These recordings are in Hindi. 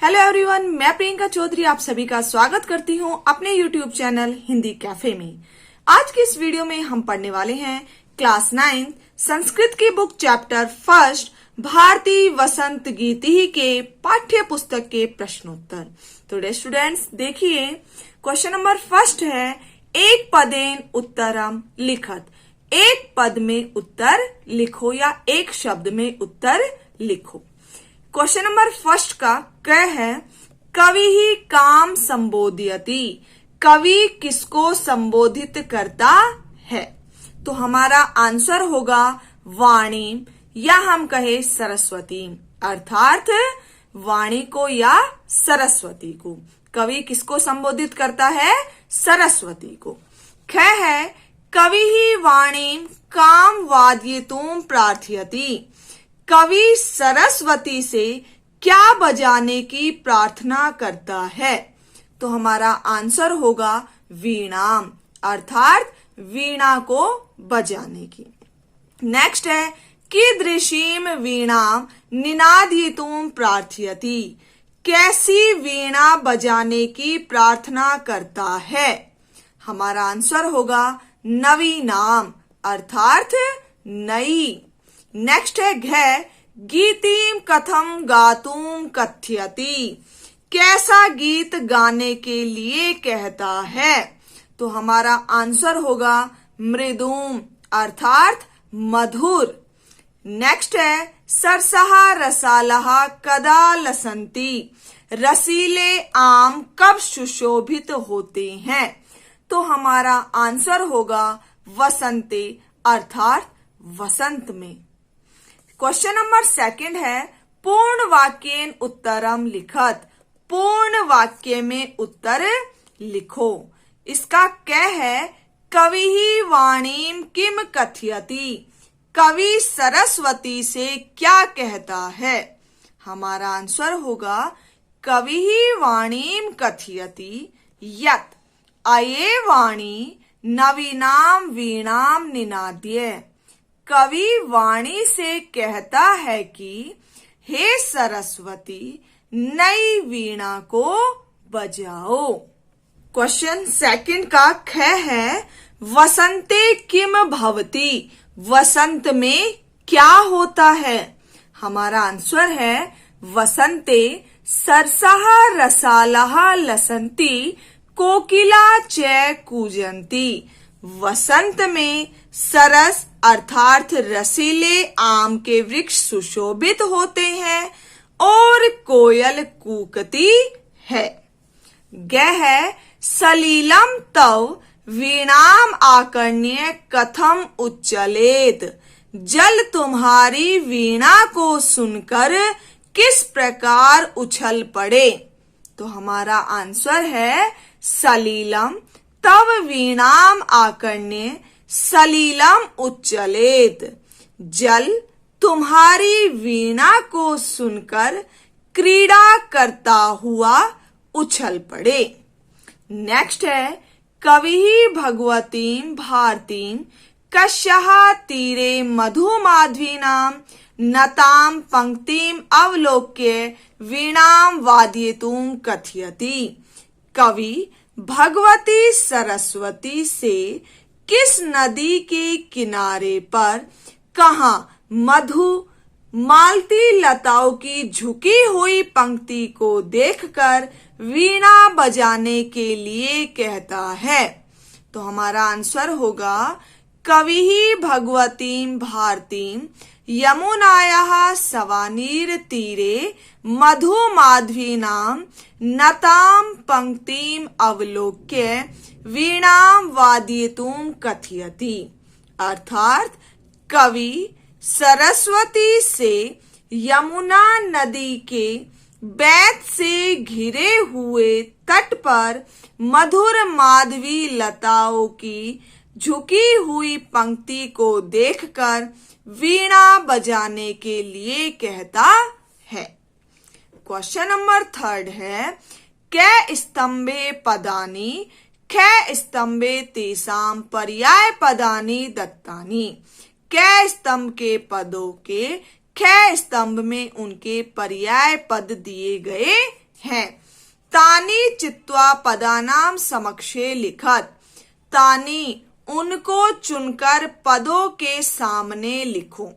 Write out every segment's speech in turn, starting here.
हेलो एवरीवन, मैं प्रियंका चौधरी आप सभी का स्वागत करती हूं अपने यूट्यूब चैनल हिंदी कैफे में। आज की इस वीडियो में हम पढ़ने वाले हैं क्लास 9 संस्कृत की बुक चैप्टर फर्स्ट भारती वसंत गीति के पाठ्य पुस्तक के प्रश्नोत्तर। तो स्टूडेंट्स देखिए, क्वेश्चन नंबर फर्स्ट है एक पदेन उत्तरम लिखत। एक पद में उत्तर लिखो या एक शब्द में उत्तर लिखो। क्वेश्चन नंबर फर्स्ट का क है कवि ही काम संबोधयति। कवि किसको संबोधित करता है? तो हमारा आंसर होगा वाणी या हम कहे सरस्वती, अर्थात वाणी को या सरस्वती को। कवि किसको संबोधित करता है? सरस्वती को। ख है कवि ही वाणी काम वादयितुम प्रार्थयति। कवि सरस्वती से क्या बजाने की प्रार्थना करता है? तो हमारा आंसर होगा वीणा, अर्थात वीणा को बजाने की। नेक्स्ट है कीदृशीम वीणा निनादयितुम प्रार्थयति। कैसी वीणा बजाने की प्रार्थना करता है? हमारा आंसर होगा नवीनाम, अर्थात नई। नेक्स्ट है घ गीतिम कथम गातुम कथयति। कैसा गीत गाने के लिए कहता है? तो हमारा आंसर होगा मृदुम, अर्थात मधुर। नेक्स्ट है सरसहा रसालहा कदा लसंती। रसीले आम कब सुशोभित होते हैं? तो हमारा आंसर होगा वसंते, अर्थात वसंत में। क्वेश्चन नंबर सेकंड है पूर्ण वाक्येन उत्तरम लिखत। पूर्ण वाक्य में उत्तर लिखो। इसका क्या है कवि ही वाणीम किम कथयति। कवि सरस्वती से क्या कहता है? हमारा आंसर होगा कवि ही वाणीम कथयति यत अये वाणी नवीनाम वीणाम निनाद्य। कवि वाणी से कहता है कि हे सरस्वती नई वीणा को बजाओ। क्वेश्चन सेकंड का ख है वसंते किम भवति। वसंत में क्या होता है? हमारा आंसर है वसंते सरसः रसालः लसंती कोकिला च कूजंती। वसंत में सरस अर्थात रसीले आम के वृक्ष सुशोभित होते हैं और कोयल कूकती है। ग है सलीलम तव वीणाम आकर्ण्य कथम उच्चलेत। जल तुम्हारी वीणा को सुनकर किस प्रकार उछल पड़े? तो हमारा आंसर है सलीलम तव वीणाम आकर्ण्य सलीलम उच्चलेत। जल तुम्हारी वीणा को सुनकर क्रीड़ा करता हुआ उछल पड़े। नेक्स्ट है कवि ही भगवतीम भारतीम कस्याः तीरे मधुमाध्वीनाम नताम पंक्तिम अवलोक्य वीणाम वादयितुम कथयति। कवि भगवती सरस्वती से किस नदी के किनारे पर कहा मधु मालती लताओं की झुकी हुई पंक्ति को देखकर वीणा बजाने के लिए कहता है? तो हमारा आंसर होगा कवि ही भगवतीम भारतीम यमुनायाः सवानीर तीरे मधुमाध्वीनाम नताम पंक्तिम अवलोक्य वीणाम वादयितुम कथयति। अर्थात कवि सरस्वती से यमुना नदी के बैत से घिरे हुए तट पर मधुर माधवी लताओं की झुकी हुई पंक्ति को देखकर वीणा बजाने के लिए कहता है। क्वेश्चन नंबर थर्ड है कै स्तंभे पदानि ख स्तंभे तेसाम पर्याय पदानि दत्तानि। कै स्तंभ के पदों के ख स्तंभ में उनके पर्याय पद दिए गए हैं। तानी चित्वा पदानाम समक्षे लिखत। तानी उनको चुनकर पदों के सामने लिखो।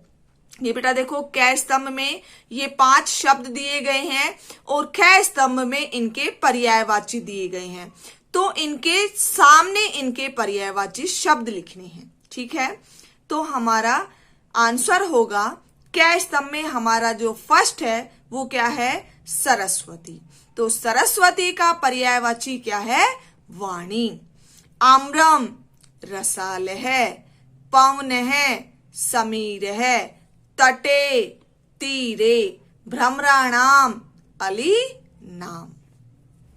ये बेटा देखो कै स्तंभ में ये 5 शब्द दिए गए हैं और ख स्तंभ में इनके पर्यायवाची दिए गए हैं, तो इनके सामने इनके पर्यायवाची शब्द लिखने हैं। ठीक है, तो हमारा आंसर होगा कै स्तंभ में हमारा जो फर्स्ट है वो क्या है, सरस्वती। तो सरस्वती का पर्यायवाची क्या है, वाणी। आम्रम रसाल है, पवन है, समीर है, तटे तीरे, भ्रमराणाम अली नाम।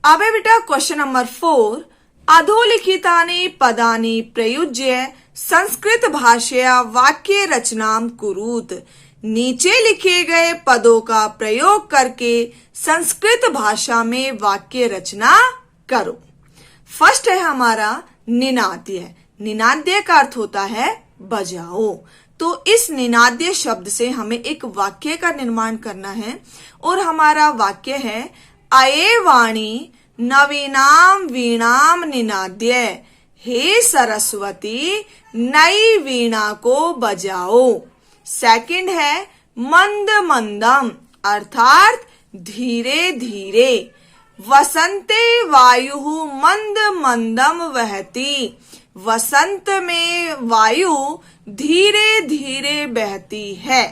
अब है बेटा क्वेश्चन नंबर 4। अधोलिखितानि पदानि प्रयुज्य संस्कृत भाषया वाक्य रचनाम कुरुत। नीचे लिखे गए पदों का प्रयोग करके संस्कृत भाषा में वाक्य रचना करो। फर्स्ट है हमारा निनाद्य। निनाद्य का अर्थ होता है बजाओ। तो इस निनाद्य शब्द से हमें एक वाक्य का निर्माण करना है और हमारा वाक्य है अये वाणी नवीनाम वीणाम निनाद्य। हे सरस्वती नई वीणा को बजाओ। सेकंड है मंद मंदम अर्थात धीरे धीरे। वसंते वायु मंद मंदम वहती। वसंत में वायु धीरे धीरे बहती है।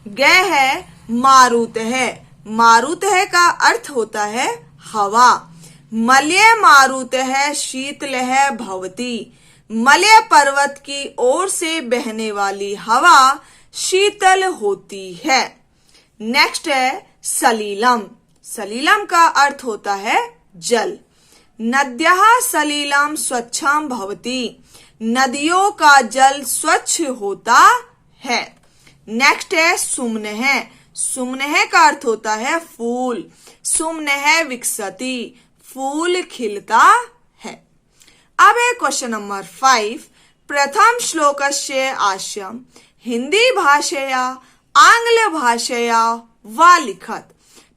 ग है मारुत है। मारुत है का अर्थ होता है हवा। मलय मारुत है शीतल है भवती। मलय पर्वत की ओर से बहने वाली हवा शीतल होती है। नेक्स्ट है सलीलम। सलीलम का अर्थ होता है जल। नद्यः सलीलम स्वच्छम भवति। नदियों का जल स्वच्छ होता है। नेक्स्ट है सुमनः। सुमनः का अर्थ होता है फूल। सुमनः विकसति फूल खिलता है। अब है क्वेश्चन नंबर 5। प्रथम श्लोकस्य आशयम् हिंदी भाषया आंग्ल भाषया वा लिखत।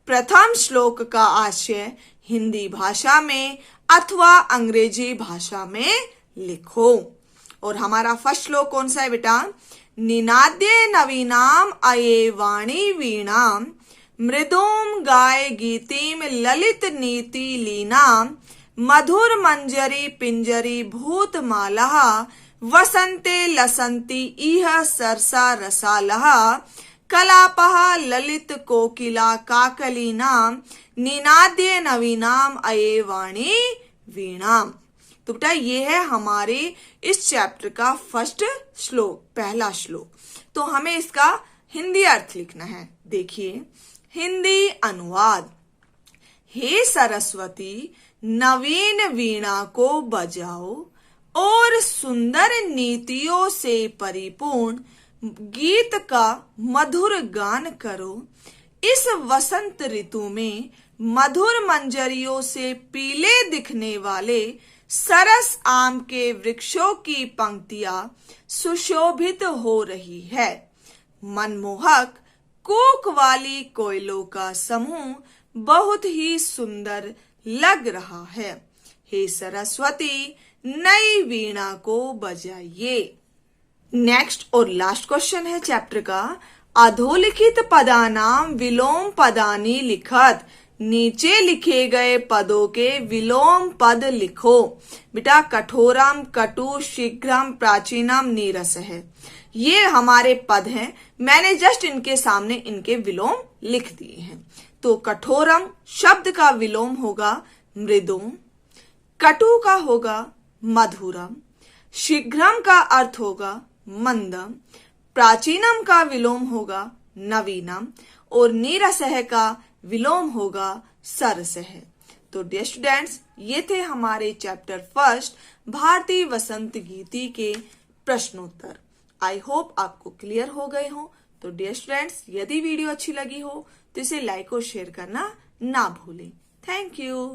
प्रथम श्लोक का आशय हिंदी भाषा में अथवा अंग्रेजी भाषा में लिखो। और हमारा फर्स्ट श्लोक कौन सा है बेटा, निनाद्य नवीनाम अये वाणी वीणाम मृदुम गाय गीतिम ललित नीति लीनाम मधुर मंजरी पिंजरी भूतमालः वसंते लसंती इह सरसा रसालः कलापः ललित कोकिला काकलीनाम निनाद्य नवीनाम अये वाणी वीणाम। तो बेटा ये है हमारे इस चैप्टर का फर्स्ट श्लोक, पहला श्लोक। तो हमें इसका हिंदी अर्थ लिखना है। देखिए हिंदी अनुवाद। हे सरस्वती नवीन वीणा को बजाओ और सुंदर नीतियों से परिपूर्ण गीत का मधुर गान करो। इस वसंत ऋतु में मधुर मंजरियों से पीले दिखने वाले सरस आम के वृक्षों की पंक्तियां सुशोभित हो रही है। मनमोहक कूक वाली कोयलों का समूह बहुत ही सुंदर लग रहा है। हे सरस्वती नई वीणा को बजाइए। नेक्स्ट और लास्ट क्वेश्चन है चैप्टर का, अधोलिखित पदानाम विलोम पदानी लिखत। नीचे लिखे गए पदों के विलोम पद लिखो। बेटा कठोरम कटु शीघ्रम प्राचीनम नीरस है, ये हमारे पद हैं। मैंने जस्ट इनके सामने इनके विलोम लिख दिए हैं। तो कठोरम शब्द का विलोम होगा मृदुम, कटु का होगा मधुरम, शीघ्रम का अर्थ होगा मंदम, प्राचीनम का विलोम होगा नवीनम और नीरसह का विलोम होगा सरसह। तो डियर स्टूडेंट्स ये थे हमारे चैप्टर फर्स्ट भारतीय वसंत गीति के प्रश्नोत्तर। आई होप आपको क्लियर हो गए हो। तो डियर स्टूडेंट्स यदि वीडियो अच्छी लगी हो तो इसे लाइक और शेयर करना ना भूलें। Thank you.